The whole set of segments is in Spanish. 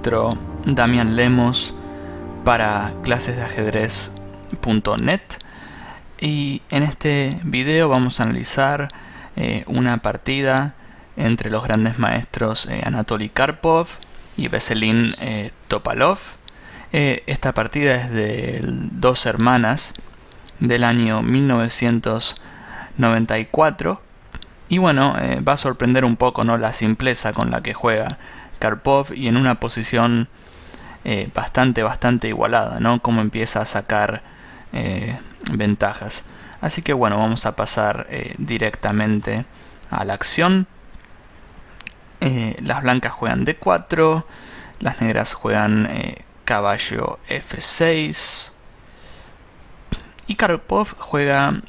maestro Damián Lemos para clasesdeajedrez.net, y en este video vamos a analizar una partida entre los grandes maestros Anatoly Karpov y Veselin Topalov. Esta partida es de Dos Hermanas del año 1994 y bueno, va a sorprender un poco, ¿no?, la simpleza con la que juega Karpov y en una posición bastante igualada, ¿no?, cómo empieza a sacar ventajas. Así que bueno, vamos a pasar directamente a la acción. Las blancas juegan D4, las negras juegan caballo F6 y Karpov juega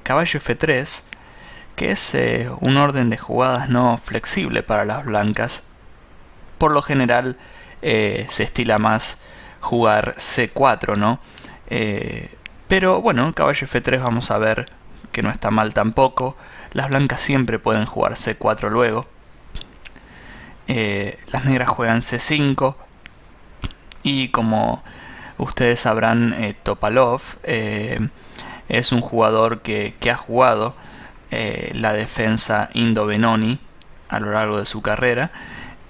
caballo F3, que es un orden de jugadas no flexible para las blancas. Por lo general se estila más jugar C4, ¿no? Pero bueno, caballo F3 vamos a ver que no está mal tampoco. Las blancas siempre pueden jugar C4 luego. Las negras juegan C5 y como ustedes sabrán, Topalov es un jugador que ha jugado la defensa Indo-Benoni a lo largo de su carrera,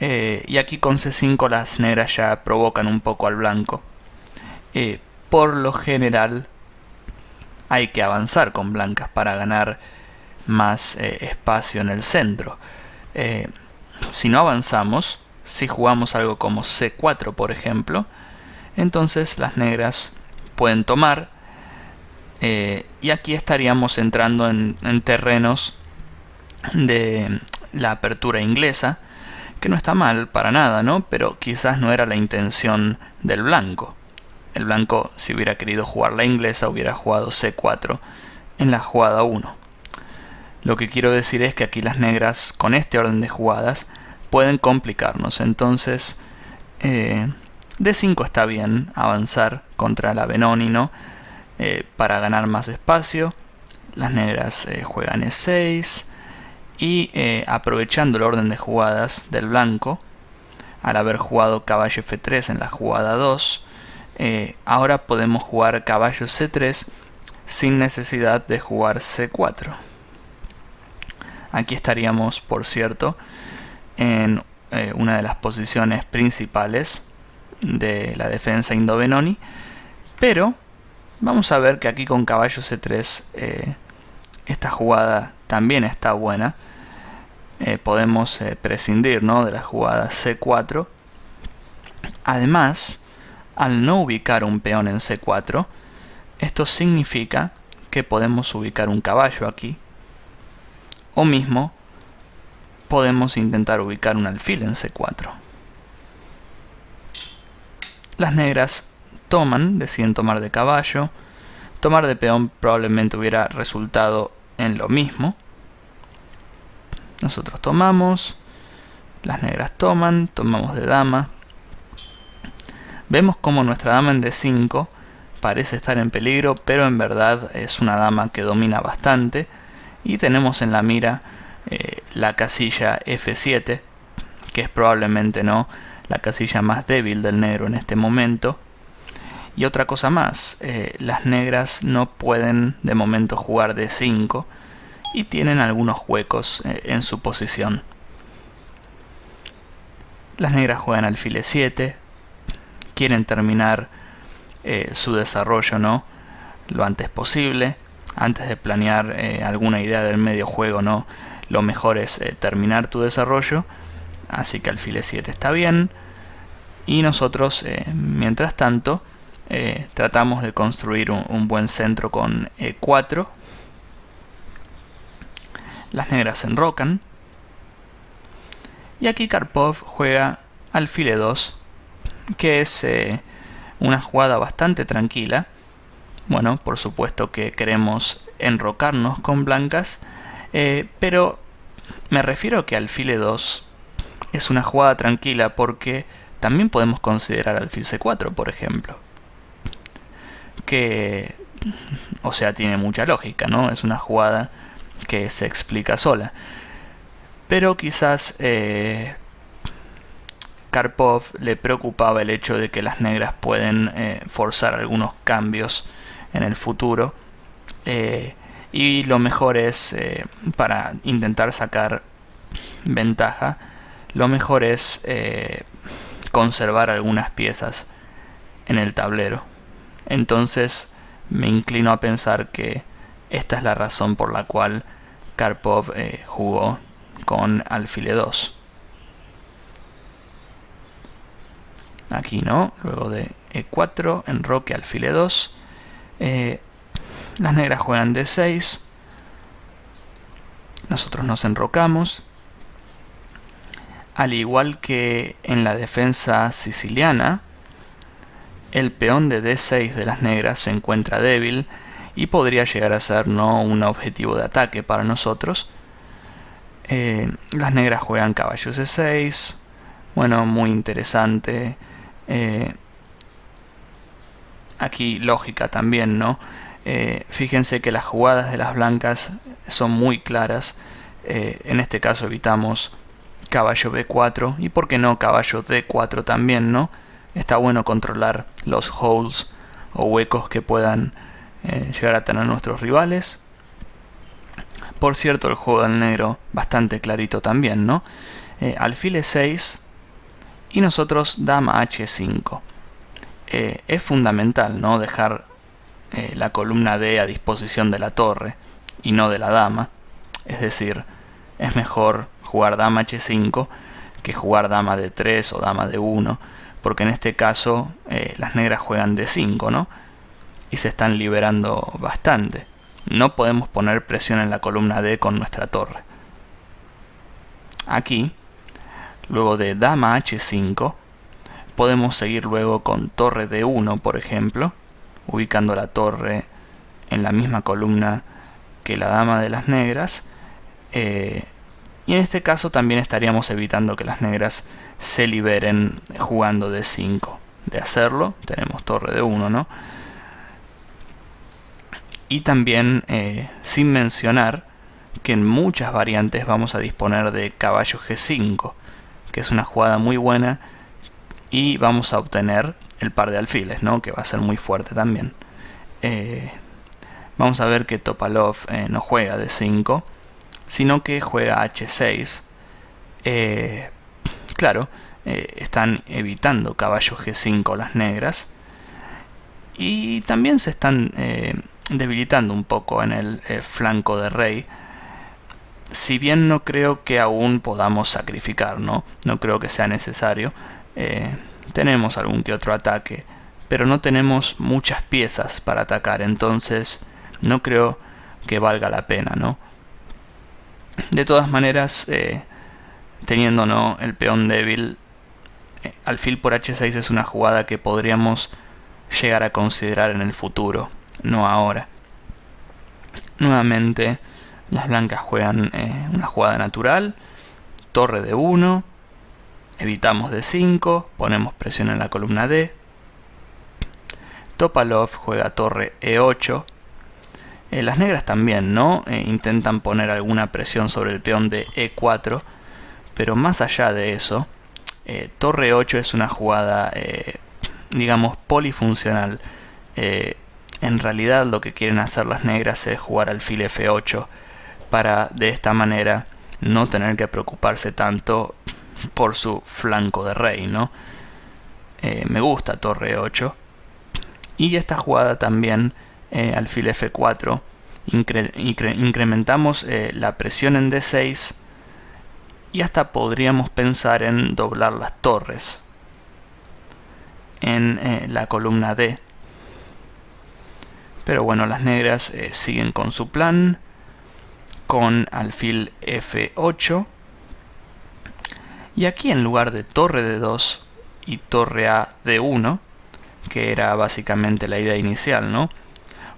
y aquí con C5 las negras ya provocan un poco al blanco. Por lo general hay que avanzar con blancas para ganar más espacio en el centro. Si no avanzamos, si jugamos algo como C4 por ejemplo, entonces las negras pueden tomar, y aquí estaríamos entrando en terrenos de la apertura inglesa, que no está mal para nada, ¿no? Pero quizás no era la intención del blanco. El blanco, si hubiera querido jugar la inglesa, hubiera jugado C4 en la jugada 1. Lo que quiero decir es que aquí las negras, con este orden de jugadas, pueden complicarnos. Entonces, D5 está bien, avanzar contra la Benoni, ¿no? Para ganar más espacio. Las negras juegan E6 y aprovechando el orden de jugadas del blanco, al haber jugado caballo F3 en la jugada 2, ahora podemos jugar caballo C3 sin necesidad de jugar C4. Aquí estaríamos, por cierto, en una de las posiciones principales de la defensa Indo-Benoni, pero vamos a ver que aquí con caballo C3 esta jugada también está buena. Podemos prescindir, ¿no?, de la jugada C4. Además, al no ubicar un peón en C4, esto significa que podemos ubicar un caballo aquí, o mismo podemos intentar ubicar un alfil en C4. Las negras toman, deciden tomar de caballo. Tomar de peón probablemente hubiera resultado en lo mismo. Nosotros tomamos, las negras toman, tomamos de dama. Vemos como nuestra dama en D5 parece estar en peligro, pero en verdad es una dama que domina bastante. Y tenemos en la mira la casilla F7, que es probablemente, ¿no?, la casilla más débil del negro en este momento. Y otra cosa más, las negras no pueden de momento jugar D5 y tienen algunos huecos en su posición. Las negras juegan alfil E7, quieren terminar su desarrollo, ¿no?, lo antes posible. Antes de planear alguna idea del medio juego, ¿no?, lo mejor es terminar tu desarrollo. Así que alfil E7 está bien. Y nosotros, mientras tanto, tratamos de construir un buen centro con E4. Las negras se enrocan. Y aquí Karpov juega alfil E2, que es una jugada bastante tranquila. Bueno, por supuesto que queremos enrocarnos con blancas, pero me refiero a que alfil E2 es una jugada tranquila porque también podemos considerar alfil C4, por ejemplo. Que, o sea, tiene mucha lógica, ¿no? Es una jugada que se explica sola. Pero quizás Karpov le preocupaba el hecho de que las negras pueden forzar algunos cambios en el futuro, y lo mejor es, para intentar sacar ventaja, lo mejor es conservar algunas piezas en el tablero. Entonces me inclino a pensar que esta es la razón por la cual Karpov jugó con alfil e2. Aquí no, luego de e4, enroque alfil e2. Las negras juegan d6. Nosotros nos enrocamos. Al igual que en la defensa siciliana, el peón de d6 de las negras se encuentra débil y podría llegar a ser no un objetivo de ataque para nosotros. Las negras juegan caballo c6. Bueno, muy interesante. Aquí lógica también, ¿no? Fíjense que las jugadas de las blancas son muy claras. En este caso evitamos caballo b4 y por qué no caballo d4 también, ¿no? Está bueno controlar los holes o huecos que puedan llegar a tener nuestros rivales. Por cierto, el juego del negro bastante clarito también, ¿no? Alfil e6 y nosotros dama h5. Es fundamental, ¿no?, dejar la columna D a disposición de la torre y no de la dama. Es decir, es mejor jugar dama h5 que jugar dama d3 o dama d1, porque en este caso las negras juegan d5, ¿no? Y se están liberando bastante. No podemos poner presión en la columna D con nuestra torre. Aquí, luego de dama h5, podemos seguir luego con torre d1, por ejemplo, ubicando la torre en la misma columna que la dama de las negras. Y en este caso también estaríamos evitando que las negras se liberen jugando d5. De hacerlo, tenemos torre d1, ¿no? Y también, sin mencionar que en muchas variantes vamos a disponer de caballo g5, que es una jugada muy buena, y vamos a obtener el par de alfiles, ¿no?, que va a ser muy fuerte también. Vamos a ver que Topalov no juega d5, sino que juega h6. Claro, están evitando caballo g5 las negras, y también se están debilitando un poco en el flanco de rey. Si bien no creo que aún podamos sacrificar, no creo que sea necesario. Tenemos algún que otro ataque, pero no tenemos muchas piezas para atacar, entonces no creo que valga la pena, ¿no? De todas maneras, teniendo, ¿no?, el peón débil, alfil por h6 es una jugada que podríamos llegar a considerar en el futuro, no ahora. Nuevamente las blancas juegan una jugada natural, torre d1, evitamos d5, ponemos presión en la columna D. Topalov juega torre e8. Las negras también, ¿no?, intentan poner alguna presión sobre el peón de e4, pero más allá de eso, torre e8 es una jugada, digamos, polifuncional. En realidad lo que quieren hacer las negras es jugar alfil f8 para de esta manera no tener que preocuparse tanto por su flanco de rey, ¿no? Me gusta torre e8. Y esta jugada también, alfil f4, incrementamos la presión en d6 y hasta podríamos pensar en doblar las torres en la columna D. Pero bueno, las negras siguen con su plan, con alfil f8. Y aquí, en lugar de torre d2 y torre a d1, que era básicamente la idea inicial, ¿no?,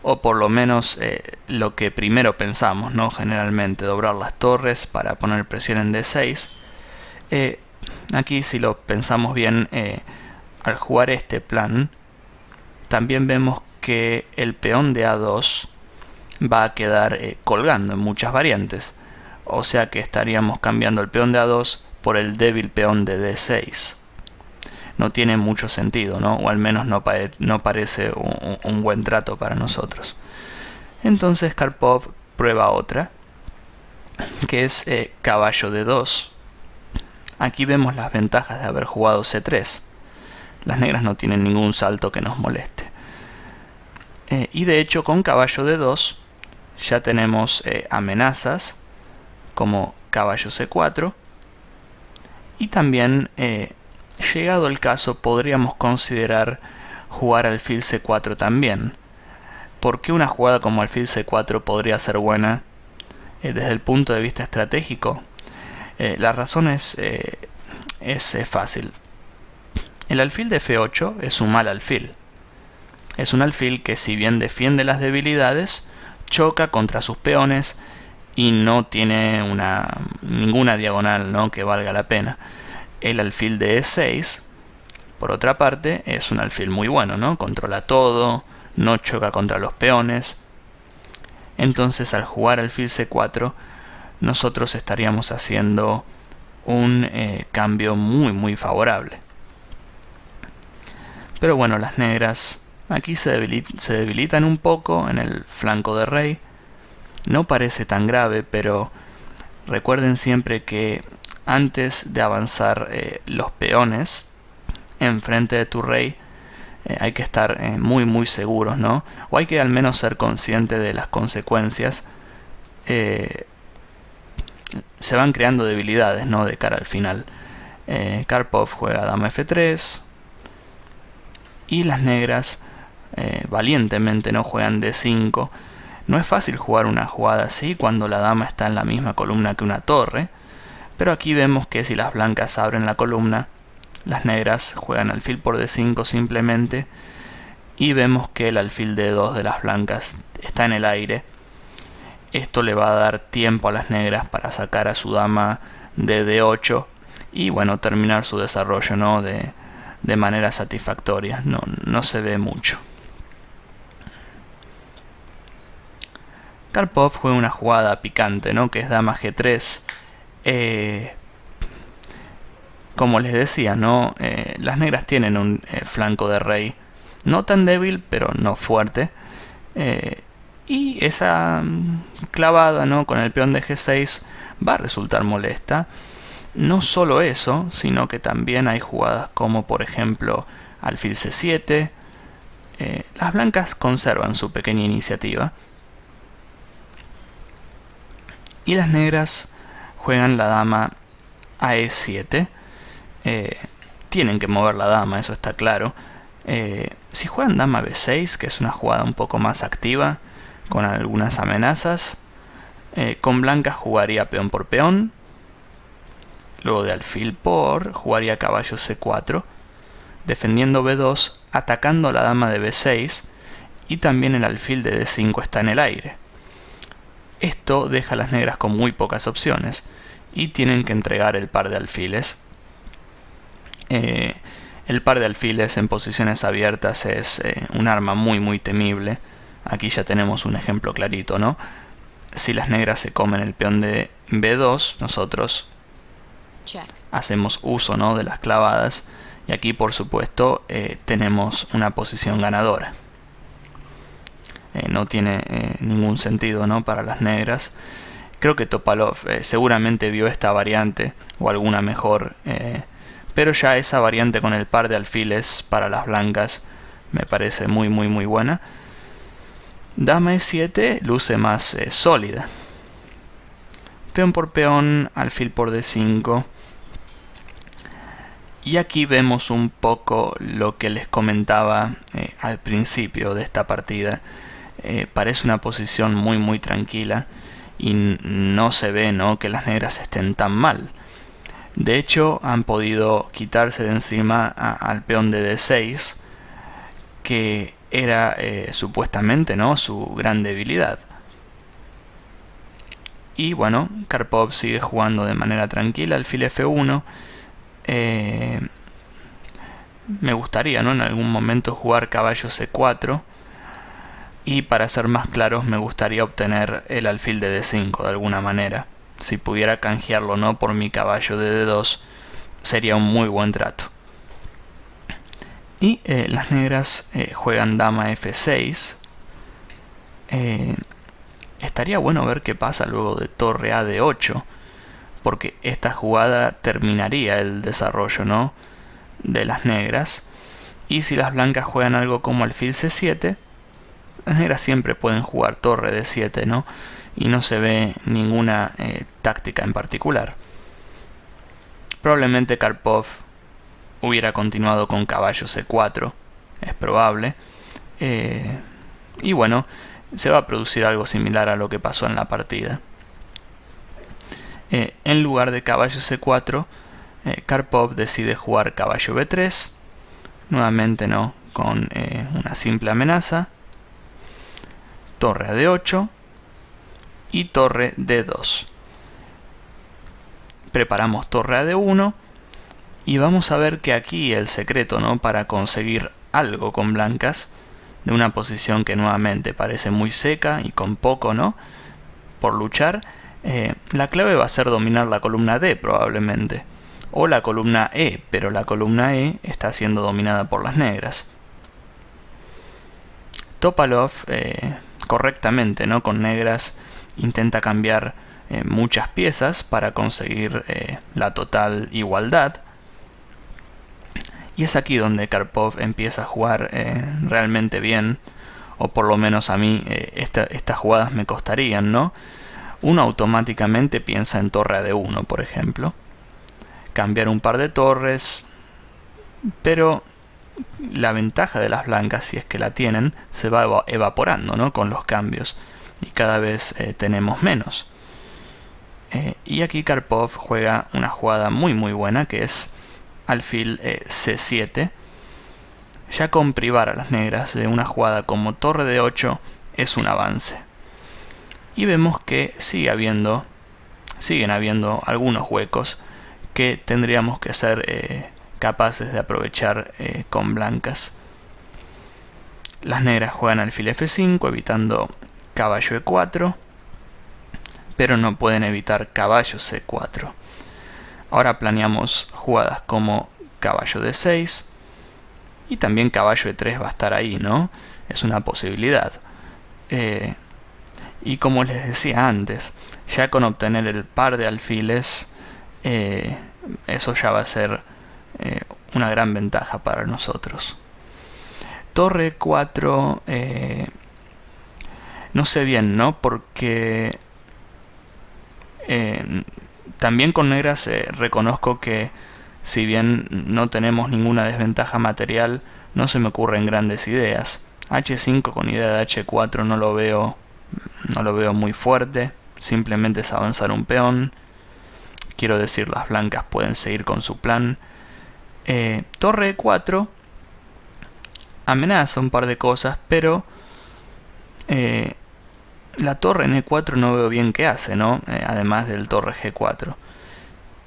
o por lo menos lo que primero pensamos, ¿no?, generalmente doblar las torres para poner presión en d6, aquí, si lo pensamos bien, al jugar este plan, también vemos que el peón de a2 va a quedar colgando en muchas variantes, o sea que estaríamos cambiando el peón de a2 por el débil peón de d6. no tiene mucho sentido, ¿no? O al menos no parece un buen trato para nosotros. Entonces Karpov prueba otra, que es caballo D2. Aquí vemos las ventajas de haber jugado C3. Las negras no tienen ningún salto que nos moleste. Y de hecho con caballo D2 ya tenemos amenazas como caballo C4. Y también, llegado el caso, podríamos considerar jugar alfil C4 también. ¿Por qué una jugada como alfil C4 podría ser buena desde el punto de vista estratégico? La razón es fácil. El alfil de F8 es un mal alfil. Es un alfil que, si bien defiende las debilidades, choca contra sus peones y no tiene ninguna diagonal, ¿no?, que valga la pena. El alfil de E6, por otra parte, es un alfil muy bueno, ¿no? Controla todo, no choca contra los peones. Entonces, al jugar alfil C4, nosotros estaríamos haciendo un cambio muy favorable. Pero bueno, las negras aquí se debilitan un poco en el flanco de rey. No parece tan grave, pero recuerden siempre que antes de avanzar los peones enfrente de tu rey, hay que estar muy seguros, ¿no? O hay que al menos ser consciente de las consecuencias. Se van creando debilidades, ¿no?, de cara al final. Karpov juega dama F3 y las negras valientemente no juegan D5. No es fácil jugar una jugada así cuando la dama está en la misma columna que una torre, pero aquí vemos que si las blancas abren la columna, las negras juegan alfil por D5 simplemente, y vemos que el alfil D2 de las blancas está en el aire. Esto le va a dar tiempo a las negras para sacar a su dama de D8 y bueno, terminar su desarrollo, ¿no?, de manera satisfactoria. No se ve mucho. Karpov juega una jugada picante, ¿no?, que es dama G3. Como les decía, ¿no?, las negras tienen un flanco de rey no tan débil, pero no fuerte. Y esa clavada, ¿no?, con el peón de G6 va a resultar molesta. No solo eso, sino que también hay jugadas como, por ejemplo, alfil C7. Las blancas conservan su pequeña iniciativa. Y las negras juegan la dama a E7. Tienen que mover la dama, eso está claro. Si juegan dama B6, que es una jugada un poco más activa, con algunas amenazas, con blancas jugaría peón por peón. Luego de alfil por, jugaría caballo C4, defendiendo B2, atacando la dama de B6, y también el alfil de D5 está en el aire. Esto deja a las negras con muy pocas opciones, y tienen que entregar el par de alfiles. El par de alfiles en posiciones abiertas es un arma muy temible. Aquí ya tenemos un ejemplo clarito, ¿no? Si las negras se comen el peón de B2, nosotros hacemos uso, ¿no?, de las clavadas, y aquí por supuesto tenemos una posición ganadora. No tiene ningún sentido, ¿no?, para las negras. Creo que Topalov seguramente vio esta variante o alguna mejor, pero ya esa variante con el par de alfiles para las blancas me parece muy buena. Dama E7 luce más sólida. Peón por peón, alfil por D5. Y aquí vemos un poco lo que les comentaba al principio de esta partida. Parece una posición muy tranquila y no se ve, ¿no?, que las negras estén tan mal. De hecho, han podido quitarse de encima al peón de D6, que era supuestamente, ¿no?, su gran debilidad. Y bueno, Karpov sigue jugando de manera tranquila alfil F1. Me gustaría, ¿no?, en algún momento jugar caballo C4. Y para ser más claros, me gustaría obtener el alfil de D5 de alguna manera. Si pudiera canjearlo, ¿no?, por mi caballo de D2, sería un muy buen trato. Y las negras juegan dama F6. Estaría bueno ver qué pasa luego de torre a D8, porque esta jugada terminaría el desarrollo, ¿no?, de las negras. Y si las blancas juegan algo como alfil C7, las negras siempre pueden jugar torre D7, ¿no? Y no se ve ninguna táctica en particular. Probablemente Karpov hubiera continuado con caballo C4, es probable. Y bueno, se va a producir algo similar a lo que pasó en la partida. En lugar de caballo C4, Karpov decide jugar caballo B3, nuevamente no, con una simple amenaza, torre a D8 y torre D2. Preparamos torre a D1 y vamos a ver que aquí el secreto, ¿no?, para conseguir algo con blancas, de una posición que nuevamente parece muy seca y con poco, ¿no?, por luchar, la clave va a ser dominar la columna D probablemente, o la columna E, pero la columna E está siendo dominada por las negras. Topalov correctamente, ¿no?, con negras intenta cambiar muchas piezas para conseguir la total igualdad. Y es aquí donde Karpov empieza a jugar realmente bien, o por lo menos a mí estas jugadas me costarían, ¿no? Uno automáticamente piensa en torre a D1, por ejemplo. Cambiar un par de torres, pero la ventaja de las blancas, si es que la tienen, se va evaporando, ¿no?, con los cambios, y cada vez tenemos menos. Y aquí Karpov juega una jugada muy buena, que es alfil C7. Ya con privar a las negras de una jugada como torre D8 es un avance. Y vemos que siguen habiendo algunos huecos que tendríamos que ser capaces de aprovechar con blancas. Las negras juegan alfil F5 evitando caballo E4, pero no pueden evitar caballo C4. Ahora planeamos jugadas como caballo D6 y también caballo E3 va a estar ahí, ¿no? Es una posibilidad. Y como les decía antes, ya con obtener el par de alfiles, eso ya va a ser una gran ventaja para nosotros. Torre 4, no sé bien, ¿no? Porque también con negras reconozco que si bien no tenemos ninguna desventaja material, no se me ocurren grandes ideas. H5 con idea de H4 no lo veo muy fuerte, simplemente es avanzar un peón. Quiero decir, las blancas pueden seguir con su plan. Torre E4 amenaza un par de cosas, pero la torre en E4 no veo bien qué hace, ¿no? Además del torre G4.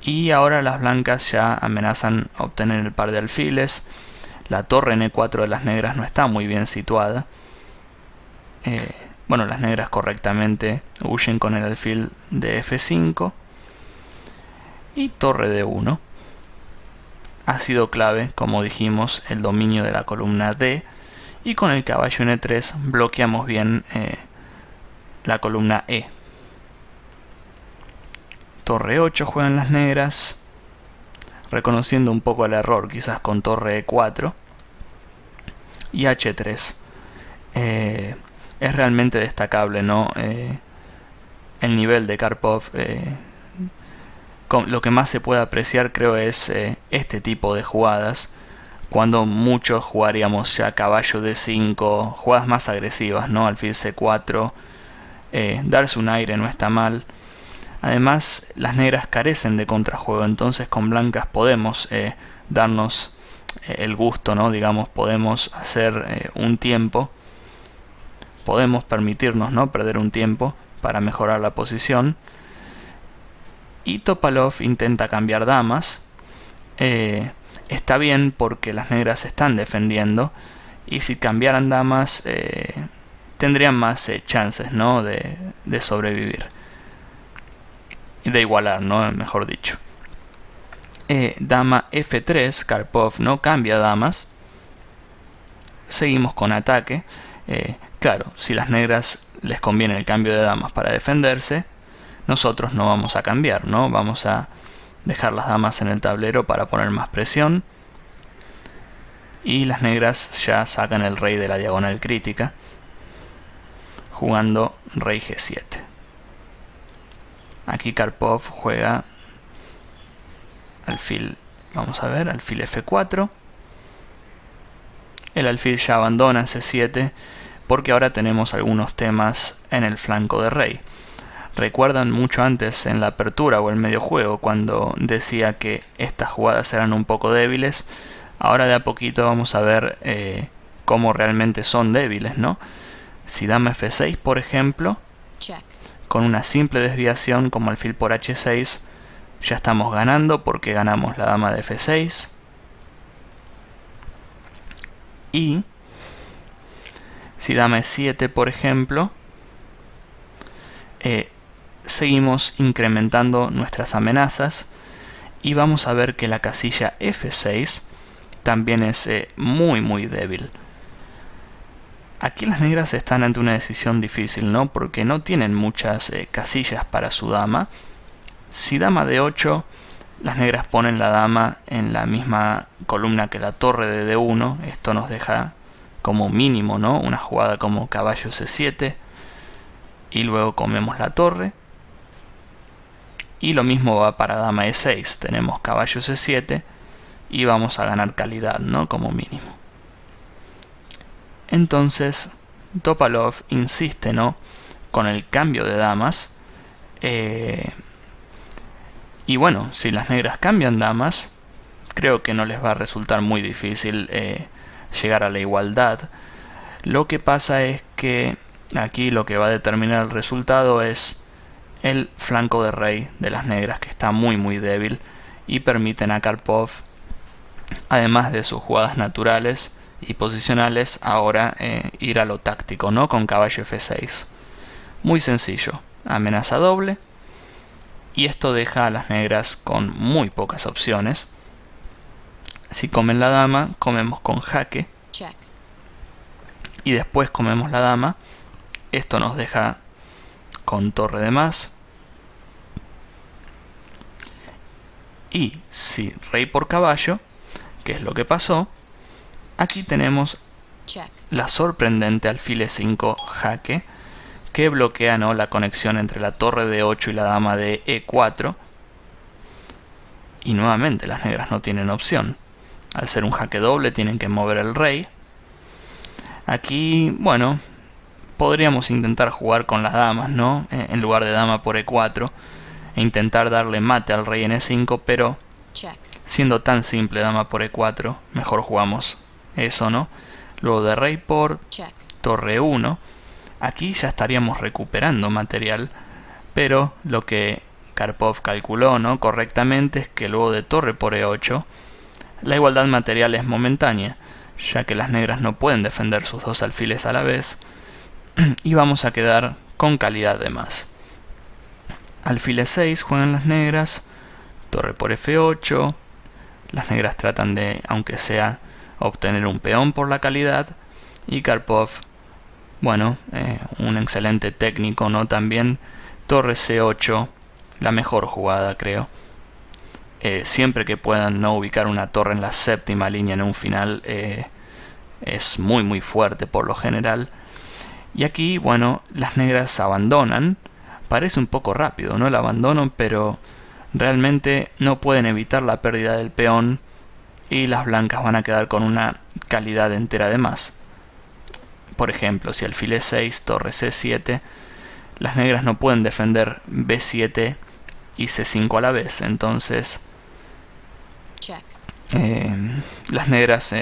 Y ahora las blancas ya amenazan obtener el par de alfiles. La torre en E4 de las negras no está muy bien situada. Bueno, las negras correctamente huyen con el alfil de F5. Y torre D1. Ha sido clave, como dijimos, el dominio de la columna D. Y con el caballo en E3 bloqueamos bien la columna E. Torre 8 juegan las negras, reconociendo un poco el error, quizás con torre E4. Y H3. Es realmente destacable, ¿no? El nivel de Karpov. Lo que más se puede apreciar, creo, es este tipo de jugadas, cuando muchos jugaríamos ya caballo D5, jugadas más agresivas, ¿no? Alfil C4, darse un aire no está mal. Además, las negras carecen de contrajuego, entonces con blancas podemos darnos el gusto, ¿no? Digamos, podemos hacer un tiempo, podemos permitirnos, ¿no?, perder un tiempo para mejorar la posición. Y Topalov intenta cambiar damas. Está bien porque las negras se están defendiendo, y si cambiaran damas tendrían más chances, ¿no?, de sobrevivir y de igualar, ¿no?, mejor dicho. Dama F3, Karpov no cambia damas, seguimos con ataque. Claro, si las negras les conviene el cambio de damas para defenderse, nosotros no vamos a cambiar, ¿no? Vamos a dejar las damas en el tablero para poner más presión. Y las negras ya sacan el rey de la diagonal crítica, jugando rey G7. Aquí Karpov juega alfil, vamos a ver, alfil F4. El alfil ya abandona C7 porque ahora tenemos algunos temas en el flanco de rey. ¿Recuerdan mucho antes en la apertura o el medio juego cuando decía que estas jugadas eran un poco débiles? Ahora de a poquito vamos a ver cómo realmente son débiles, ¿no? Si dama F6, por ejemplo, check, con una simple desviación como alfil por H6, ya estamos ganando porque ganamos la dama de F6. Y si dama E7, por ejemplo, seguimos incrementando nuestras amenazas y vamos a ver que la casilla F6 también es muy débil. Aquí las negras están ante una decisión difícil, ¿no? Porque no tienen muchas casillas para su dama. Si dama D8, las negras ponen la dama en la misma columna que la torre de D1. Esto nos deja como mínimo, ¿no? Una jugada como caballo C7. Y luego comemos la torre. Y lo mismo va para dama E6. Tenemos caballo C7 y vamos a ganar calidad, ¿no? Como mínimo. Entonces Topalov insiste, ¿no? Con el cambio de damas. Y bueno, si las negras cambian damas, creo que no les va a resultar muy difícil llegar a la igualdad. Lo que pasa es que aquí lo que va a determinar el resultado es el flanco de rey de las negras, que está muy débil, y permiten a Karpov, además de sus jugadas naturales y posicionales, ahora ir a lo táctico, ¿no? Con caballo F6. Muy sencillo, amenaza doble, y esto deja a las negras con muy pocas opciones. Si comen la dama, comemos con jaque, check, y después comemos la dama. Esto nos deja con torre de más. Y si rey por caballo, que es lo que pasó, aquí tenemos check, la sorprendente alfil E5 jaque, que bloquea, ¿no?, la conexión entre la torre de 8 y la dama de E4. Y nuevamente las negras no tienen opción. Al ser un jaque doble tienen que mover el rey. Aquí, bueno, podríamos intentar jugar con las damas, ¿no? En lugar de dama por E4. E intentar darle mate al rey en E5, pero check, siendo tan simple dama por E4, mejor jugamos eso, ¿no? Luego de rey por check, torre 1. Aquí ya estaríamos recuperando material, pero lo que Karpov calculó, ¿no?, correctamente, es que luego de torre por E8, la igualdad material es momentánea, ya que las negras no pueden defender sus dos alfiles a la vez, y vamos a quedar con calidad de más. Alfil E6 juegan las negras, torre por F8, las negras tratan de, aunque sea, obtener un peón por la calidad, y Karpov, bueno, un excelente técnico, ¿no? También torre C8, la mejor jugada, creo. Siempre que puedan no ubicar una torre en la séptima línea en un final, es muy fuerte por lo general. Y aquí, bueno, las negras abandonan. Parece un poco rápido, ¿no?, el abandono, pero realmente no pueden evitar la pérdida del peón y las blancas van a quedar con una calidad entera de más. Por ejemplo, si alfil E6, torre C7, las negras no pueden defender B7 y C5 a la vez, entonces check, las negras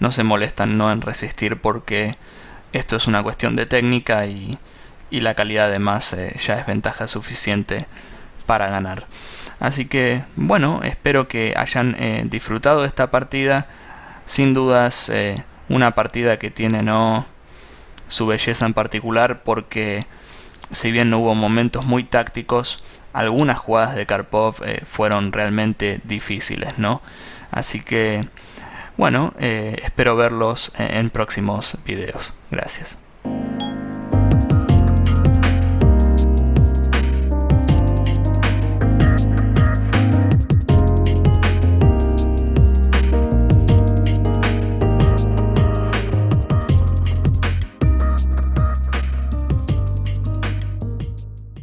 no se molestan, ¿no?, en resistir, porque esto es una cuestión de técnica y la calidad de más ya es ventaja suficiente para ganar. Así que, bueno, espero que hayan disfrutado de esta partida. Sin dudas, una partida que tiene, ¿no?, su belleza en particular, porque si bien no hubo momentos muy tácticos, algunas jugadas de Karpov fueron realmente difíciles, ¿no? Así que, Bueno, espero verlos en próximos videos. Gracias.